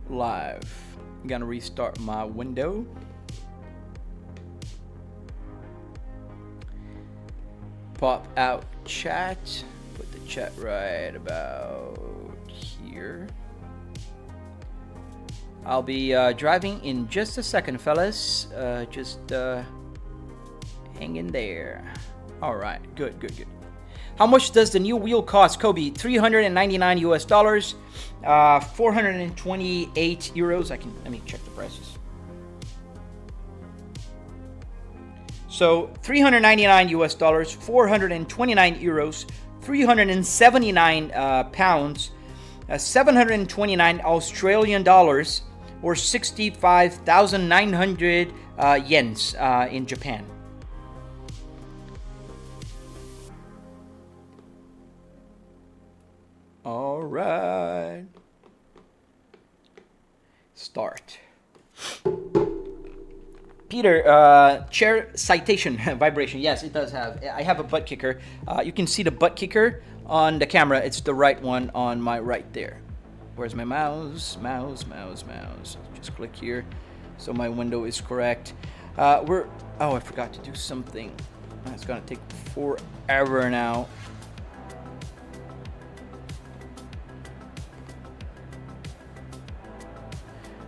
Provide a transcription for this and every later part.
live. I'm gonna restart my window. Pop out chat. Put the chat right about here. I'll be driving in just a second, fellas. Just hang in there. All right, good. How much does the new wheel cost, Kobe? $399 US, 428 euros. Let me check the prices. So 399 US dollars, 429 euros, 379 pounds, 729 Australian dollars, or 65,900 yens in Japan. All right. Start. Peter, chair citation vibration. Yes, it does have. I have a Buttkicker. You can see the Buttkicker on the camera. It's the right one on my right there. Where's my mouse? Mouse. Just click here so my window is correct. Oh, I forgot to do something. It's gonna take forever now.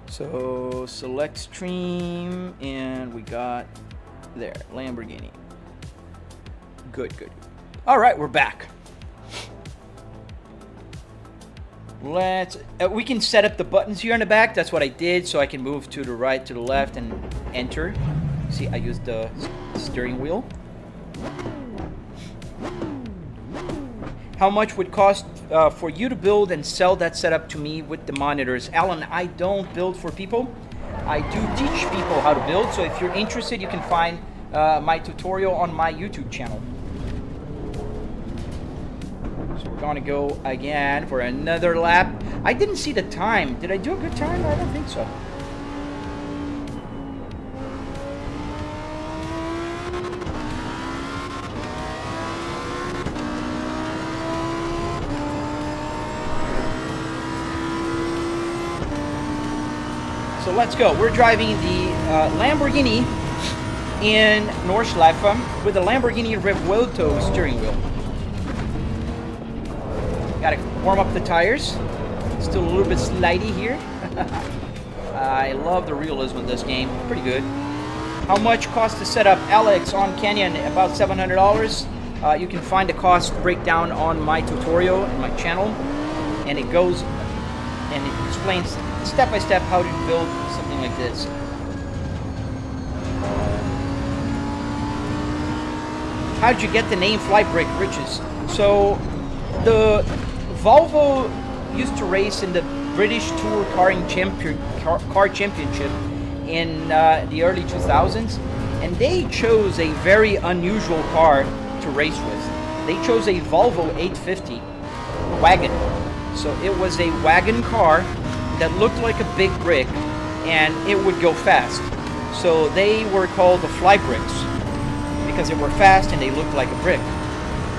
So select stream, and we got there, Lamborghini. Good. All right, we're back. We can set up the buttons here in the back. That's what I did, so I can move to the right, to the left, and enter. See, I used the steering wheel. How much would cost for you to build and sell that setup to me with the monitors? Alan, I don't build for people. I do teach people how to build. So if you're interested, you can find my tutorial on my YouTube channel. So we're gonna go again for another lap. I didn't see the time. Did I do a good time? I don't think so. So let's go. We're driving the Lamborghini in Nordschleife with the Lamborghini Revuelto steering wheel. Gotta warm up the tires. Still a little bit slidey here. I love the realism of this game. Pretty good. How much cost to set up? Alex on Canyon, about $700. You can find the cost breakdown on my tutorial and my channel, and it goes and it explains step by step how to build something like this. How did you get the name Flybrick Riches? So the Volvo used to race in the British Tour Car Championship in the early 2000s, and they chose a very unusual car to race with. They chose a Volvo 850 wagon. So it was a wagon car that looked like a big brick, and it would go fast. So they were called the Flybricks because they were fast and they looked like a brick.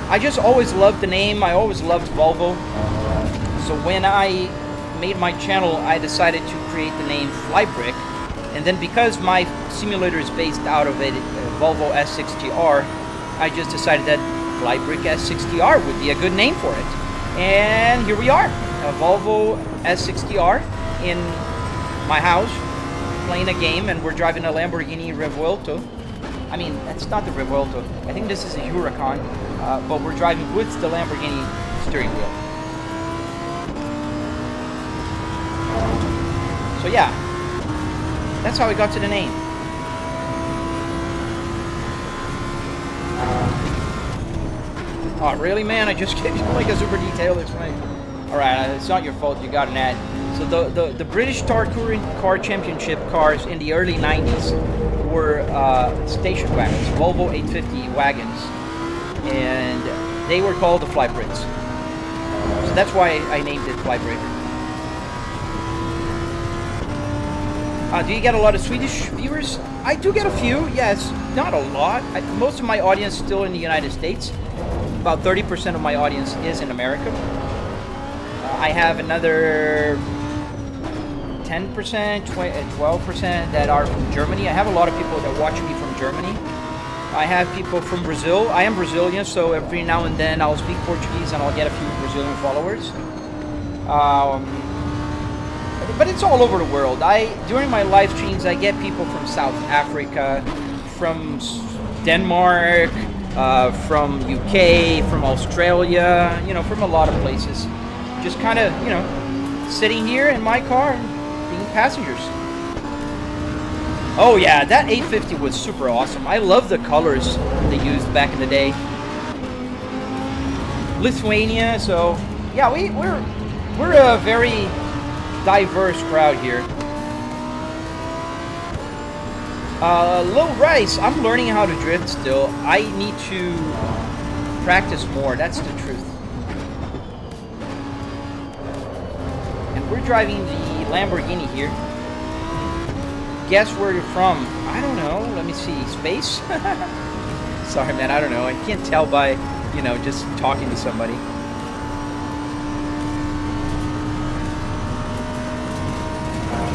I just always loved the name. I always loved Volvo. So when I made my channel, I decided to create the name Flybrick. And then because my simulator is based out of a Volvo S60R, I just decided that Flybrick S60R would be a good name for it. And here we are, a Volvo S60R in my house, playing a game, and we're driving a Lamborghini Revuelto. I mean, that's not the Revuelto. I think this is a Huracan, but we're driving with the Lamborghini steering wheel. So yeah, that's how we got to the name. Oh, really, man? I just gave you like a super detailed explanation. All right, it's not your fault. You got an ad. So the British Car Championship cars in the early 90s were station wagons, Volvo 850 wagons, and they were called the Flybricks. So that's why I named it Flybrick. Do you get a lot of Swedish viewers? I do get a few, yes. Not a lot. Most of my audience is still in the United States. About 30% of my audience is in America. I have another 10%, 12% that are from Germany. I have a lot of people that watch me from Germany. I have people from Brazil. I am Brazilian, so every now and then I'll speak Portuguese and I'll get a few Brazilian followers. But it's all over the world. During my live streams, I get people from South Africa, from Denmark, from UK, from Australia, you know, from a lot of places. Just kind of, you know, sitting here in my car and being passengers. Oh yeah, that 850 was super awesome. I love the colors they used back in the day. Lithuania, so yeah, we're a very diverse crowd here. Low Rice, I'm learning how to drift still. I need to practice more, that's the truth. And we're driving the Lamborghini here. Guess where you're from? I don't know, let me see, space? Sorry man, I don't know, I can't tell by, you know, just talking to somebody.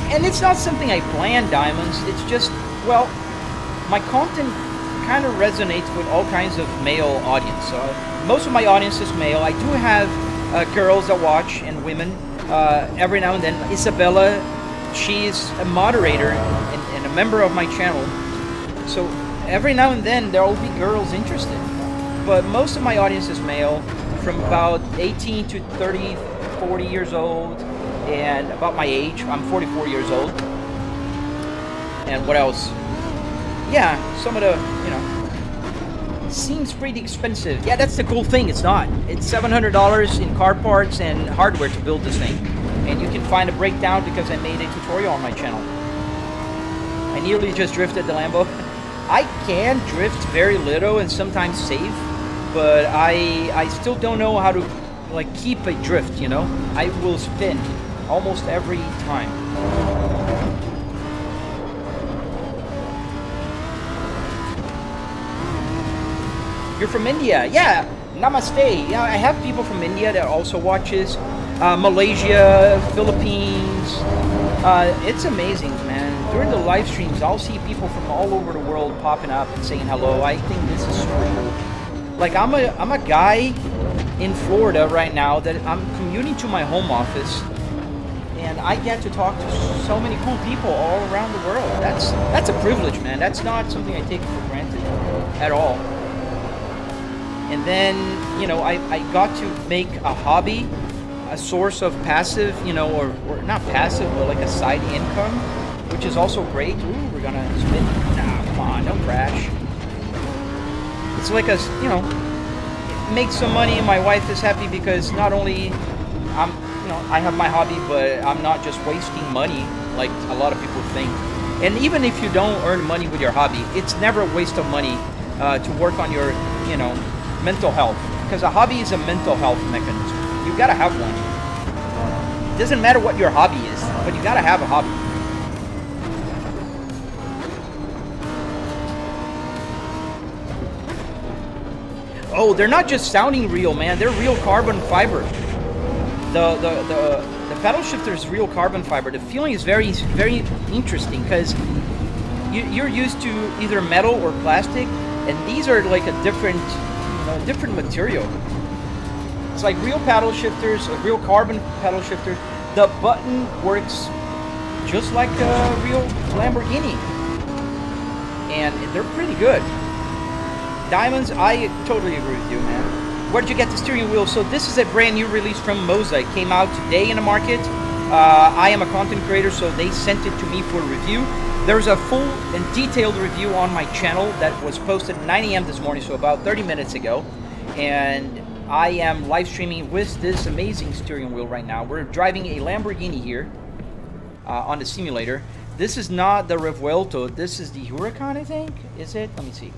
And it's not something I plan, Diamonds. It's just, well, my content kind of resonates with all kinds of male audience. Most of my audience is male. I do have girls that watch and women every now and then. Isabella, she's a moderator and a member of my channel. So every now and then there will be girls interested. But most of my audience is male, from about 18 to 30, 40 years old. And about my age, I'm 44 years old. And what else? Yeah, some of the, you know, seems pretty expensive. Yeah, that's the cool thing, it's not. It's $700 in car parts and hardware to build this thing. And you can find a breakdown because I made a tutorial on my channel. I nearly just drifted the Lambo. I can drift very little and sometimes save, but I still don't know how to, like, keep a drift, you know? I will spin almost every time. You're from India? Yeah, namaste. Yeah, I have people from India that also watches. Malaysia, Philippines. It's amazing, man. During the live streams, I'll see people from all over the world popping up and saying hello. I think this is super cool. Like, I'm a guy in Florida right now that I'm commuting to my home office. And I get to talk to so many cool people all around the world. That's a privilege, man. That's not something I take for granted at all. And then, you know, I got to make a hobby, a source of passive, you know, or not passive, but like a side income, which is also great. Ooh, we're gonna spin. Nah, come on, don't crash. It's like a, you know, make some money. My wife is happy because not only I have my hobby, but I'm not just wasting money like a lot of people think. And even if you don't earn money with your hobby, it's never a waste of money to work on your, you know, mental health. Because a hobby is a mental health mechanism. You gotta have one. It doesn't matter what your hobby is, but you gotta have a hobby. Oh, they're not just sounding real, man. They're real carbon fiber. The pedal shifter is real carbon fiber. The feeling is very, very interesting because you're used to either metal or plastic, and these are like a different, you know, different material. It's like real paddle shifters, a real carbon paddle shifter. The button works just like a real Lamborghini, and they're pretty good. Diamonds, I totally agree with you, man. Where did you get the steering wheel? So this is a brand new release from Moza. It came out today in the market. I am a content creator, so they sent it to me for review. There's a full and detailed review on my channel that was posted at 9 a.m. this morning, so about 30 minutes ago. And I am live streaming with this amazing steering wheel right now. We're driving a Lamborghini here on the simulator. This is not the Revuelto. This is the Huracan, I think. Is it? Let me see.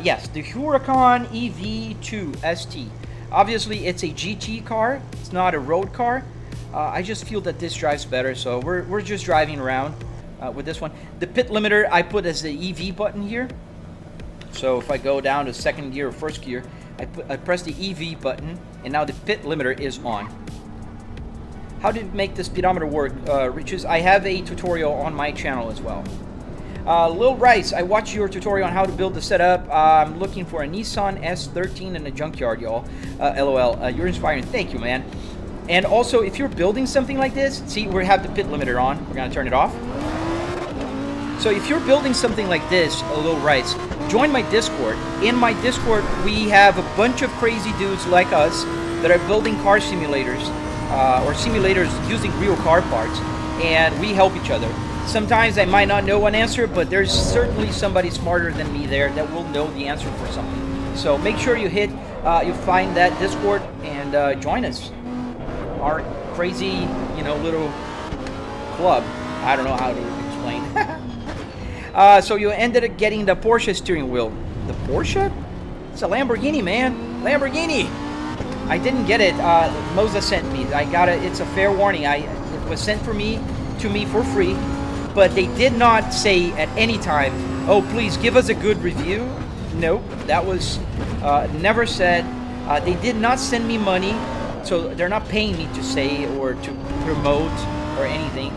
Yes, the Huracan EV2 ST. Obviously, it's a GT car. It's not a road car. I just feel that this drives better, so we're just driving around with this one. The pit limiter I put as the EV button here. So if I go down to second gear or first gear, I press the EV button, and now the pit limiter is on. how to make the speedometer work, Riches. I have a tutorial on my channel as well. Lil Rice, I watched your tutorial on how to build the setup. I'm looking for a Nissan S13 in a junkyard, y'all. LOL. You're inspiring. Thank you, man. And also, if you're building something like this, see, we have the pit limiter on. We're going to turn it off. So if you're building something like this, Lil Rice, join my Discord. In my Discord, we have a bunch of crazy dudes like us that are building car simulators, or simulators using real car parts, and we help each other. Sometimes I might not know one answer, but there's certainly somebody smarter than me there that will know the answer for something. So make sure you you find that Discord and join us. Our crazy, you know, little club. I don't know how to explain. So you ended up getting the Porsche steering wheel. The Porsche? It's a Lamborghini, man. Lamborghini. I didn't get it. Moza sent me. I got it. It's a fair warning. It was sent to me for free. But they did not say at any time, oh, please give us a good review. Nope, that was never said. They did not send me money, so they're not paying me to say or to promote or anything.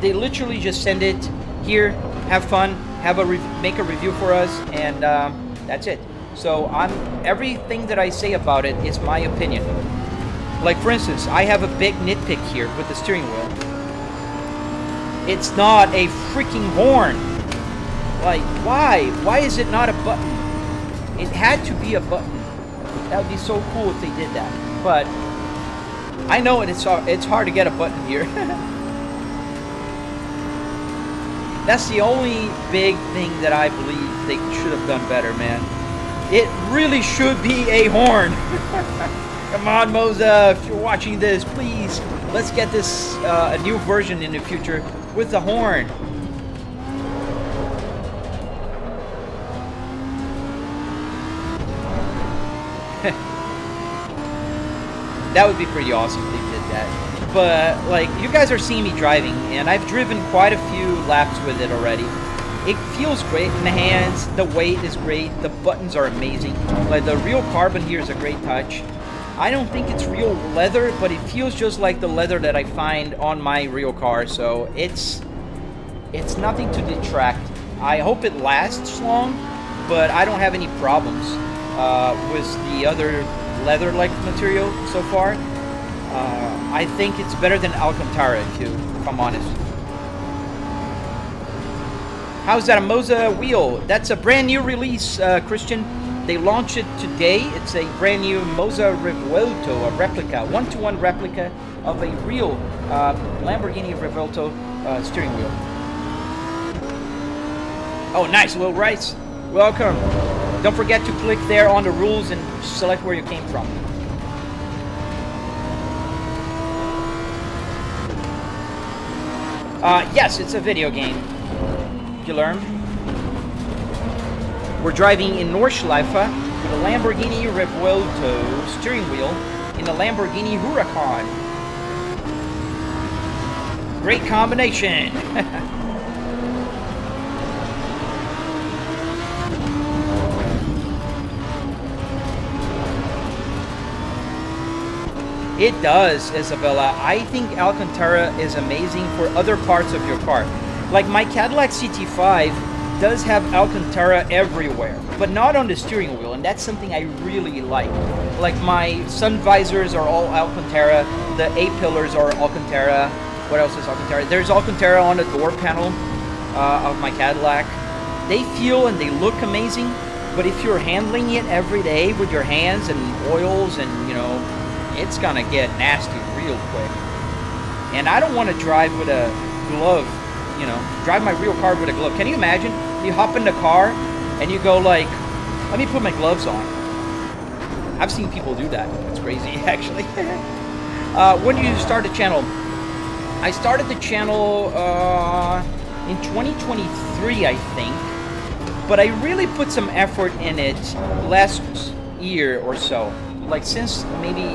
They literally just send it here, have fun, make a review for us, and that's it. So everything that I say about it is my opinion. Like for instance, I have a big nitpick here with the steering wheel. It's not a freaking horn. Like, why? Why is it not a button? It had to be a button. That would be so cool if they did that. But I know it's hard to get a button here. That's the only big thing that I believe they should have done better, man. It really should be a horn. Come on, Moza, if you're watching this, please, let's get this a new version in the future with the horn. That would be pretty awesome if they did that. But, like, you guys are seeing me driving, and I've driven quite a few laps with it already. It feels great in the hands, the weight is great, the buttons are amazing. Like, the real carbon here is a great touch. I don't think it's real leather, but it feels just like the leather that I find on my real car, so it's nothing to detract. I hope it lasts long, but I don't have any problems with the other leather-like material so far. I think it's better than Alcantara, if I'm honest. How's that, a Moza wheel? That's a brand new release, Christian. They launched it today. It's a brand new Moza Revuelto, a replica, 1-to-1 replica of a real Lamborghini Revuelto steering wheel. Oh, nice, Lil Rice. Welcome. Don't forget to click there on the rules and select where you came from. Yes, it's a video game. You learned. We're driving in Nordschleife with a Lamborghini Revuelto steering wheel in a Lamborghini Huracan. Great combination. It does, Isabella. I think Alcantara is amazing for other parts of your car. Like my Cadillac CT5 does have Alcantara everywhere, but not on the steering wheel, and that's something I really like. Like my sun visors are all Alcantara, the A-pillars are Alcantara. What else is Alcantara? There's Alcantara on the door panel of my Cadillac. They feel and they look amazing, but if you're handling it every day with your hands and oils and, you know, it's gonna get nasty real quick. And I don't want to drive with a glove, you know, drive my real car with a glove. Can you imagine? You hop in the car and you go like, let me put my gloves on. I've seen people do that. It's crazy, actually. When did you start the channel? I started the channel in 2023, I think. But I really put some effort in it last year or so. Like since maybe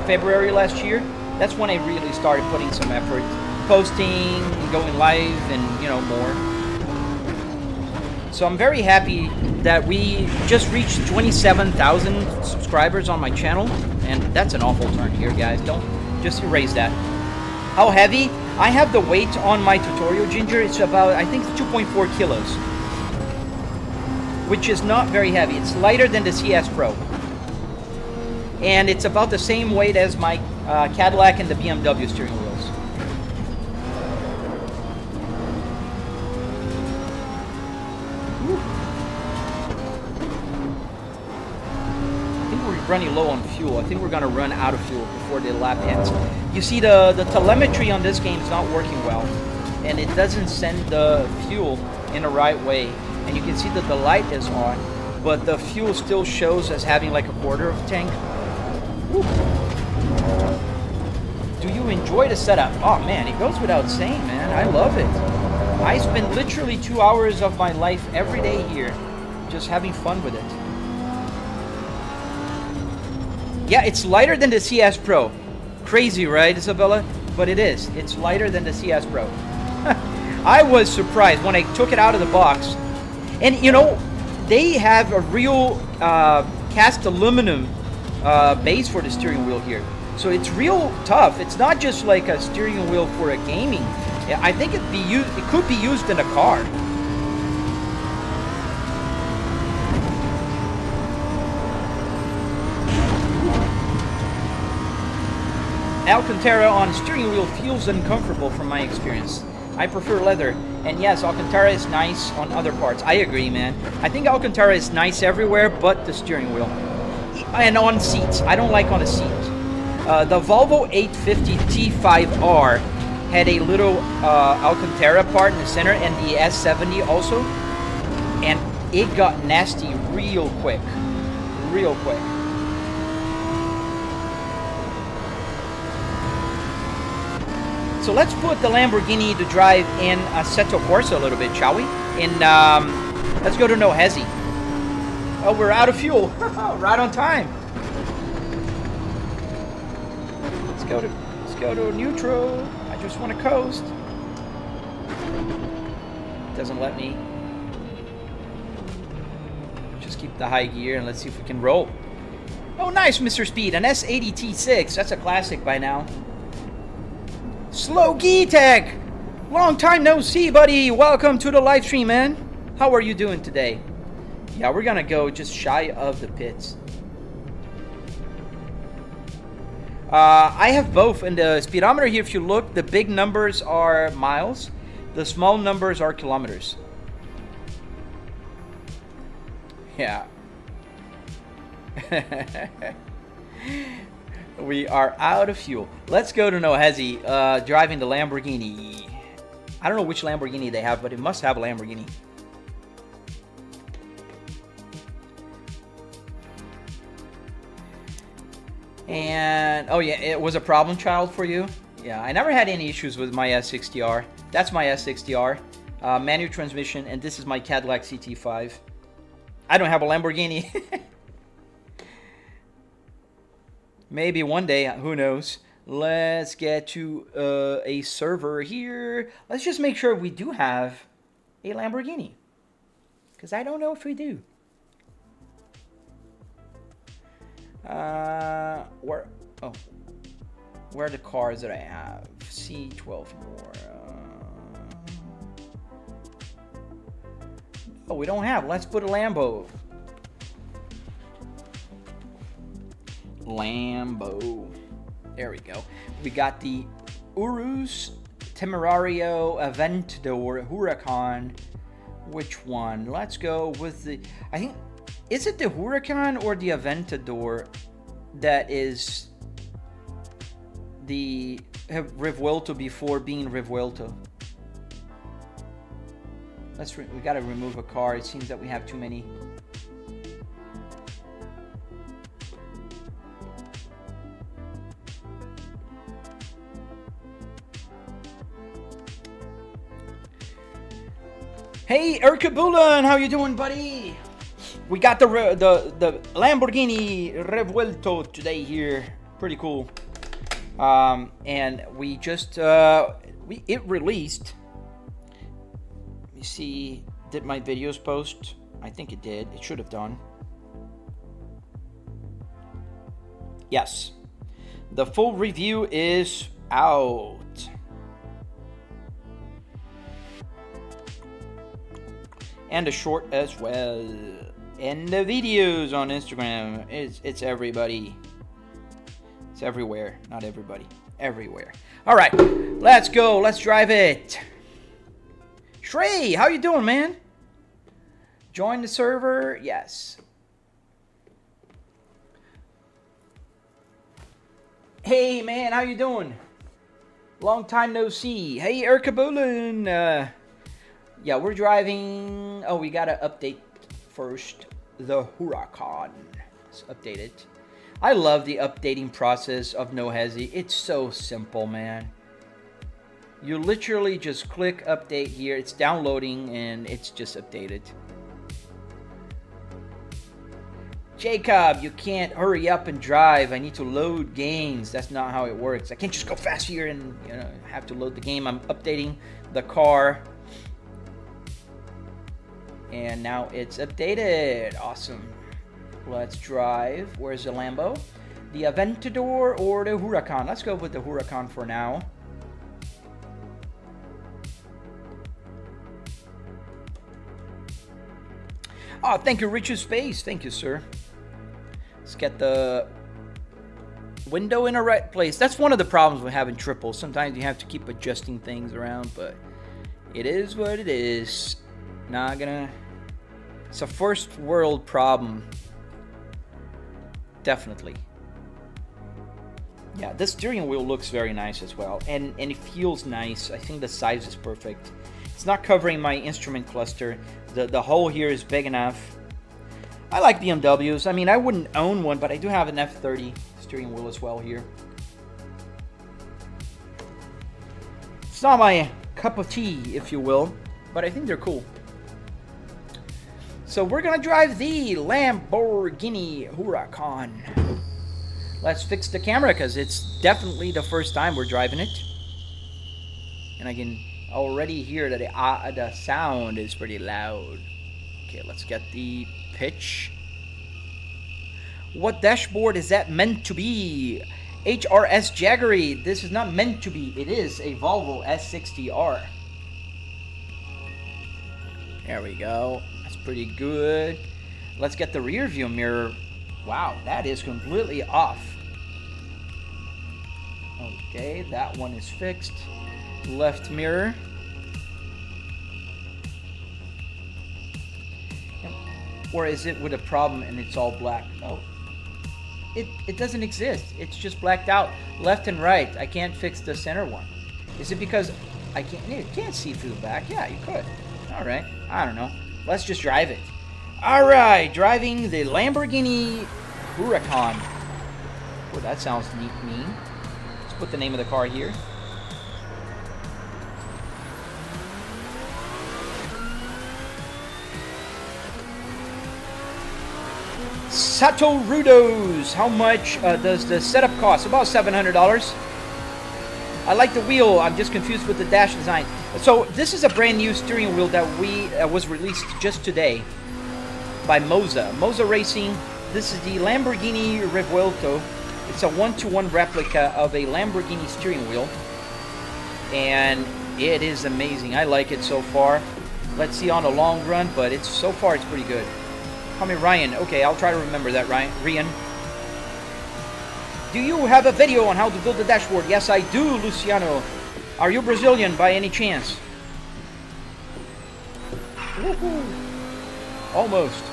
February last year, that's when I really started putting some effort, posting, going live, and you know, more. So I'm very happy that we just reached 27,000 subscribers on my channel, and that's an awful turn here, guys. Don't just erase that. How heavy? I have the weight on my tutorial, Ginger. It's about, I think, 2.4 kilos. Which is not very heavy. It's lighter than the CS Pro. And it's about the same weight as my Cadillac and the BMW steering wheels. Running low on fuel. I think we're gonna run out of fuel before the lap ends. You see the telemetry on this game is not working well, and it doesn't send the fuel in the right way. And you can see that the light is on, but the fuel still shows as having like a quarter of a tank. Woo. Do you enjoy the setup? Oh man, it goes without saying, man. I love it. I spend literally 2 hours of my life every day here, just having fun with it. Yeah, it's lighter than the CS Pro. Crazy, right, Isabella? But it is. It's lighter than the CS Pro. I was surprised when I took it out of the box. And, you know, they have a real cast aluminum base for the steering wheel here. So it's real tough. It's not just like a steering wheel for a gaming. I think it could be used in a car. Alcantara on steering wheel feels uncomfortable from my experience. I prefer leather. And yes, Alcantara is nice on other parts. I agree, man. I think Alcantara is nice everywhere but the steering wheel. And on seats. I don't like on a seat. The Volvo 850 T5R had a little Alcantara part in the center, and the S70 also. And it got nasty real quick. Real quick. So let's put the Lamborghini to drive in Assetto Corsa a little bit, shall we? Let's go to Nohezi. Oh, we're out of fuel. Right on time. Let's go to neutral. I just want to coast. Doesn't let me. Just keep the high gear and let's see if we can roll. Oh, nice, Mr. Speed. An S80 T6. That's a classic by now. Slow Tech! Long time no see, buddy. Welcome to the live stream, man. How are you doing today? Yeah, we're gonna go just shy of the pits. I have both. In the speedometer here, if you look, the big numbers are miles. The small numbers are kilometers. Yeah. We are out of fuel. Let's go to Nohezi, driving the Lamborghini. I don't know which Lamborghini they have, but it must have a Lamborghini. And, oh yeah, it was a problem child for you? Yeah, I never had any issues with my S60R. That's my S60R. Manual transmission, and this is my Cadillac CT5. I don't have a Lamborghini. Maybe one day, who knows. Let's get to a server here. Let's just make sure we do have a Lamborghini. Because I don't know if we do. Where are the cars that I have? C12 more. Oh, we don't have. Let's put a Lambo. Lambo. There we go. We got the Urus, Temerario, Aventador, Huracan. Which one? Let's go with the... I think... Is it the Huracan or the Aventador that is the Revuelto before being Revuelto? We gotta remove a car. It seems that we have too many. Hey, Erkabulan, how you doing, buddy? We got the Lamborghini Revuelto today here. Pretty cool. And we just it released. Let me see. Did my videos post? I think it did. It should have done. Yes. The full review is out. and the short as well, and the videos on Instagram. It's everybody. It's everywhere, not everybody, everywhere. All right, let's go. Let's drive it. Shrey, how you doing, man? Join the server. Yes. Hey, man, how you doing? Long time no see. Hey, Erkabulin. Yeah, we're driving. Oh, we gotta update first the Huracan. Let's update it. I love the updating process of No Hezi. It's so simple, man. You literally just click update here. It's downloading and it's just updated. Jacob, you can't hurry up and drive. I need to load games. That's not how it works. I can't just go fast here and have to load the game. I'm updating the car. And now it's updated. Awesome. Let's drive. Where's the Lambo? The Aventador or the Huracan? Let's go with the Huracan for now. Oh, thank you, Richard Space. Thank you, sir. Let's get the window in the right place. That's one of the problems with having triples. Sometimes you have to keep adjusting things around, but it is what it is. Not gonna... It's a first world problem. Definitely. Yeah, this steering wheel looks very nice as well. And it feels nice. I think the size is perfect. It's not covering my instrument cluster. The hole here is big enough. I like BMWs. I mean, I wouldn't own one, but I do have an F30 steering wheel as well here. It's not my cup of tea, if you will, but I think they're cool. So we're gonna drive the Lamborghini Huracan. Let's fix the camera because it's definitely the first time we're driving it. And I can already hear that the sound is pretty loud. Okay, let's get the pitch. What dashboard is that meant to be? HRS Jaggery. This is not meant to be. It is a Volvo S60R. There we go. That's pretty good. Let's get the rear view mirror. Wow, that is completely off. Okay, that one is fixed. Left mirror. Or is it with a problem and it's all black? Oh, it doesn't exist. It's just blacked out left and right. I can't fix the center one. Is it because I can't see through the back? Yeah, you could. All right, I don't know. Let's just drive it. All right, driving the Lamborghini Huracan. Oh, that sounds neat, mean. Let's put the name of the car here. Sato Rudos. How much does the setup cost? About $700. I like the wheel. I'm just confused with the dash design. So this is a brand new steering wheel that was released just today by Moza Racing. This is the Lamborghini Revuelto. It's a 1-to-1 replica of a Lamborghini steering wheel, and it is amazing. I like it so far. Let's see on the long run, but so far it's pretty good. Call me Ryan. Okay, I'll try to remember that, Ryan. Do you have a video on how to build the dashboard? Yes, I do, Luciano. Are you Brazilian by any chance? Woohoo! Almost.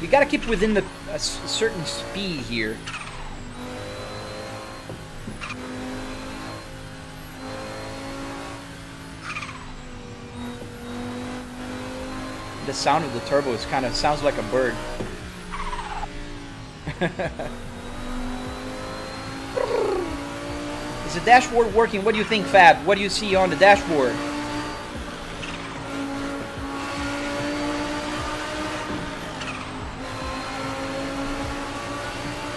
You gotta keep within a certain speed here. The sound of the turbo is sounds like a bird. Is the dashboard working? What do you think, Fab? What do you see on the dashboard?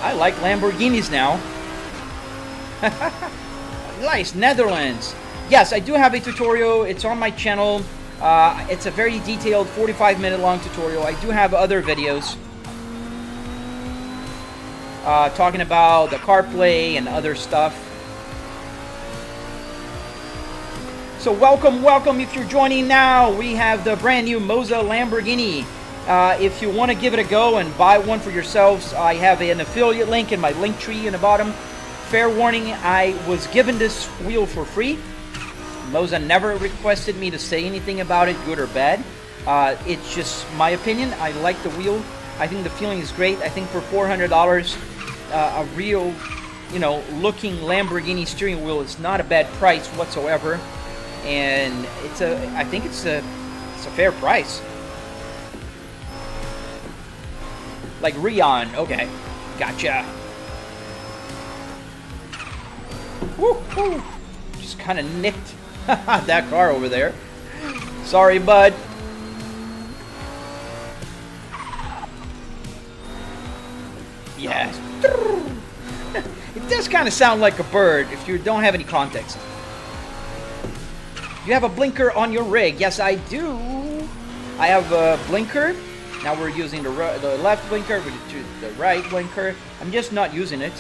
I like Lamborghinis now. Nice, Netherlands. Yes, I do have a tutorial. It's on my channel. It's a very detailed 45-minute long tutorial. I do have other videos talking about the CarPlay and other stuff. So welcome if you're joining now. We have the brand new Moza Lamborghini. If you want to give it a go and buy one for yourselves, I have an affiliate link in my Linktree in the bottom. Fair warning, I was given this wheel for free. Moza never requested me to say anything about it, good or bad. It's just my opinion. I like the wheel. I think the feeling is great. I think for $400, a real, looking Lamborghini steering wheel is not a bad price whatsoever. And I think it's a fair price. Like Rion, okay, gotcha. Woo, woo. Just kind of nicked that car over there. Sorry, bud. Yes. It does kind of sound like a bird if you don't have any context. You have a blinker on your rig. Yes, I do. I have a blinker. Now we're using the left blinker, we do the right blinker. I'm just not using it.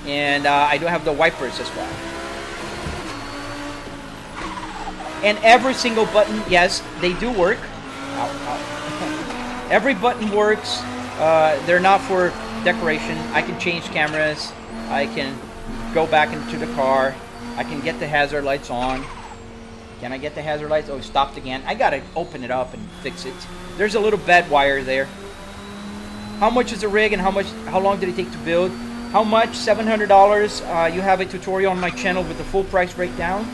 And I do have the wipers as well. And every single button, yes, they do work. Ow, ow. Every button works. They're not for decoration. I can change cameras. I can go back into the car. I can get the hazard lights on. Can I get the hazard lights? Oh, it stopped again. I gotta open it up and fix it. There's a little bad wire there. How much is the rig and how long did it take to build? How much? $700. You have a tutorial on my channel with the full price breakdown.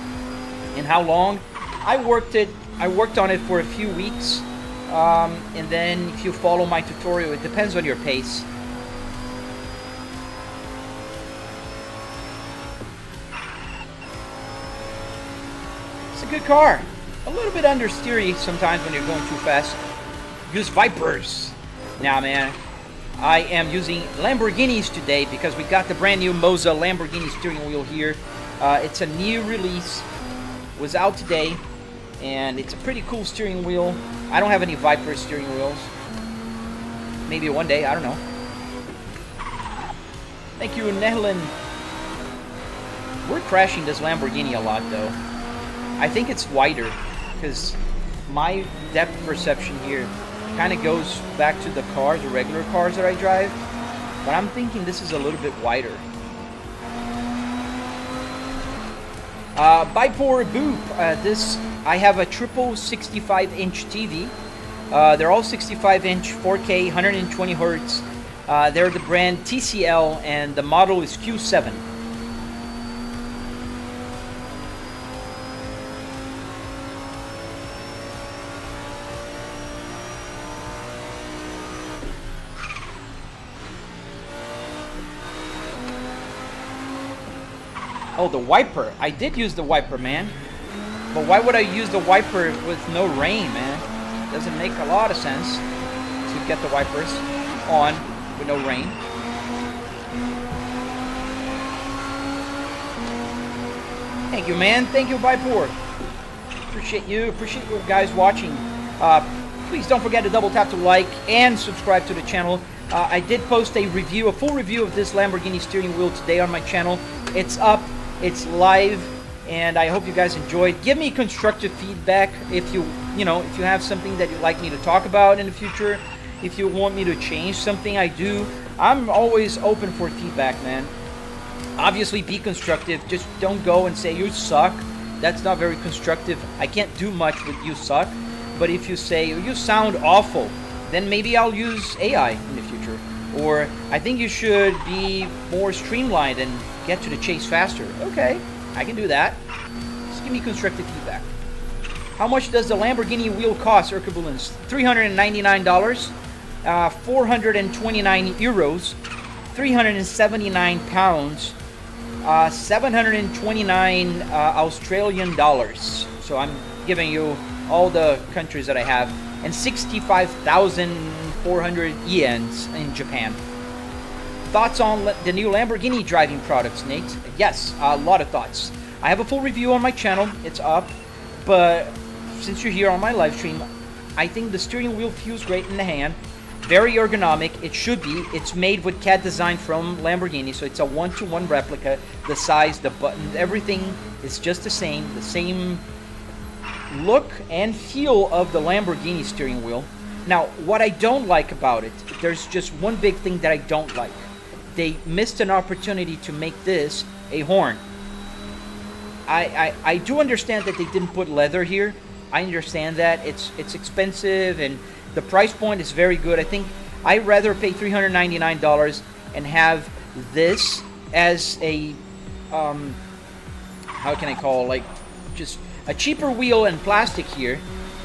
And how long? I worked on it for a few weeks. And then if you follow my tutorial, it depends on your pace. It's a good car. A little bit understeery sometimes when you're going too fast. Use Vipers. Now, man, I am using Lamborghinis today because we got the brand new Moza Lamborghini steering wheel here. It's a new release. Was out today, and it's a pretty cool steering wheel. I don't have any Viper steering wheels. Maybe one day, I don't know. Thank you, Nehlin. We're crashing this Lamborghini a lot, though. I think it's wider, because my depth perception here kind of goes back to the cars, the regular cars that I drive. But I'm thinking this is a little bit wider. Bipor Boop. This, I have a triple 65-inch TV. They're all 65-inch, 4K, 120 hertz. They're the brand TCL, and the model is Q7. Oh, the wiper. I did use the wiper, man. But why would I use the wiper with no rain, man? Doesn't make a lot of sense to get the wipers on with no rain. Thank you, man. Thank you, Bipor. Appreciate you. Appreciate you guys watching. Please don't forget to double tap to like and subscribe to the channel. I did post a review, a full review of this Lamborghini steering wheel today on my channel. It's up. It's live, and I hope you guys enjoyed. Give me constructive feedback if you have something that you'd like me to talk about in the future. If you want me to change something, I do. I'm always open for feedback, man. Obviously, be constructive. Just don't go and say you suck. That's not very constructive. I can't do much with you suck. But if you say you sound awful, then maybe I'll use AI in the future. Or I think you should be more streamlined and get to the chase faster. Okay, I can do that. Just give me constructive feedback. How much does the Lamborghini wheel cost, Erkabulins? $399, 429 euros, 379 pounds, 729 Australian dollars. So I'm giving you all the countries that I have, and 65,400 yens in Japan. Thoughts on the new Lamborghini driving products, Nate? Yes, a lot of thoughts. I have a full review on my channel. It's up. But since you're here on my live stream, I think the steering wheel feels great in the hand. Very ergonomic. It should be. It's made with CAD design from Lamborghini, so it's a one-to-one replica. The size, the buttons, everything is just the same look and feel of the Lamborghini steering wheel. Now, what I don't like about it, there's just one big thing that I don't like. They missed an opportunity to make this a horn. I do understand that they didn't put leather here. I understand that. It's expensive and the price point is very good. I think I'd rather pay $399 and have this as a, how can I call, like, just a cheaper wheel and plastic here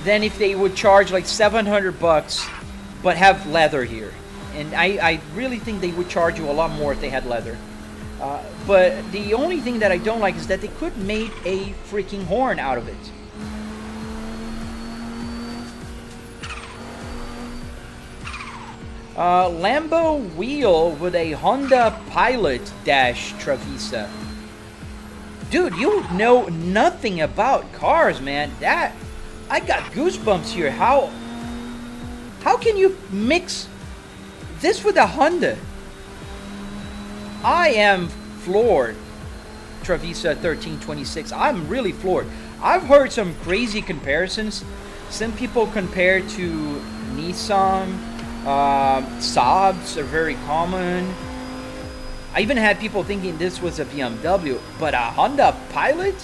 than if they would charge like $700 but have leather here. And I really think they would charge you a lot more if they had leather. But the only thing that I don't like is that they could make a freaking horn out of it. Lambo wheel with a Honda Pilot dash Travisa. Dude, you know nothing about cars, man. That, I got goosebumps here. How can you mix this with a Honda? I am floored. Travisa 1326. I'm really floored. I've heard some crazy comparisons. Some people compare to Nissan. Saabs are very common. I even had people thinking this was a BMW, but a Honda Pilot?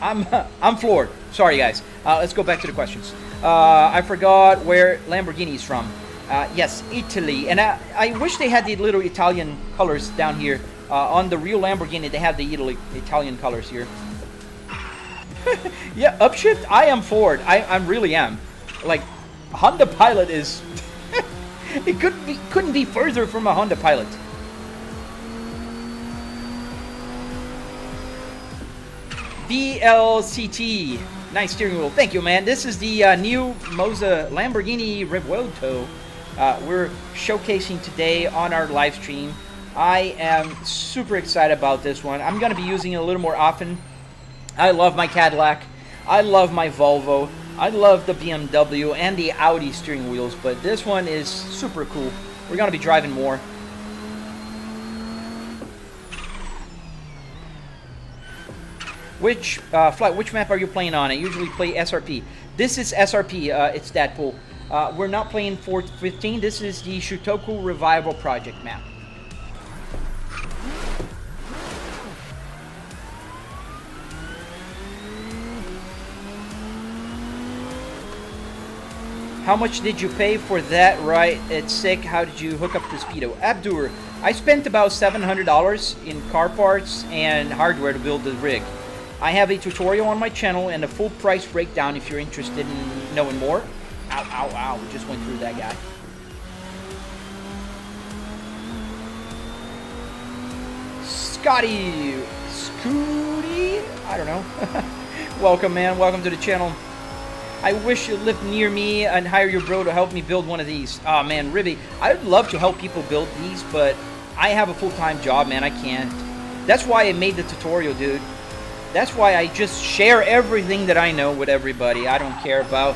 I'm floored. Sorry, guys. Let's go back to the questions. I forgot where Lamborghini is from. Yes, Italy. And I wish they had the little Italian colors down here. On the real Lamborghini, they have the Italian colors here. Yeah, upshift. I am floored. I really am. Like, Honda Pilot is... it couldn't be further from a Honda Pilot. VLCT. Nice steering wheel. Thank you, man. This is the new Moza Lamborghini Revuelto. We're showcasing today on our live stream. I am super excited about this one. I'm going to be using it a little more often. I love my Cadillac. I love my Volvo. I love the BMW and the Audi steering wheels, but this one is super cool. We're going to be driving more. Which map are you playing on? I usually play SRP. This is SRP. It's Deadpool. We're not playing 415. This is the Shutoku Revival Project map. How much did you pay for that? Right, it's sick. How did you hook up the Speedo? Abdur, I spent about $700 in car parts and hardware to build the rig. I have a tutorial on my channel and a full price breakdown if you're interested in knowing more. Ow, ow, ow, we just went through that guy. Scotty, Scooty, I don't know. Welcome, man, welcome to the channel. I wish you lived near me and hire your bro to help me build one of these. Oh man, Ribby, I'd love to help people build these, but I have a full-time job, man. I can't. That's why I made the tutorial, dude. That's why I just share everything that I know with everybody. I don't care about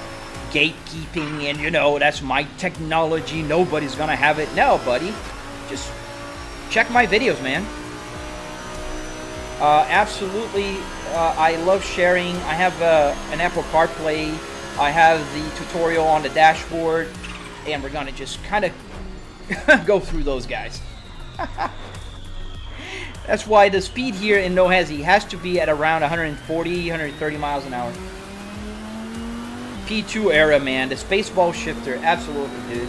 gatekeeping and, you know, that's my technology. Nobody's gonna have it. No, buddy. Just check my videos, man. Absolutely, I love sharing. I have an Apple CarPlay. I have the tutorial on the dashboard, and we're gonna just kind of go through those guys. That's why the speed here in No Hesi has to be at around 140, 130 miles an hour. P2 era, man. The Spaceball shifter, absolutely, dude.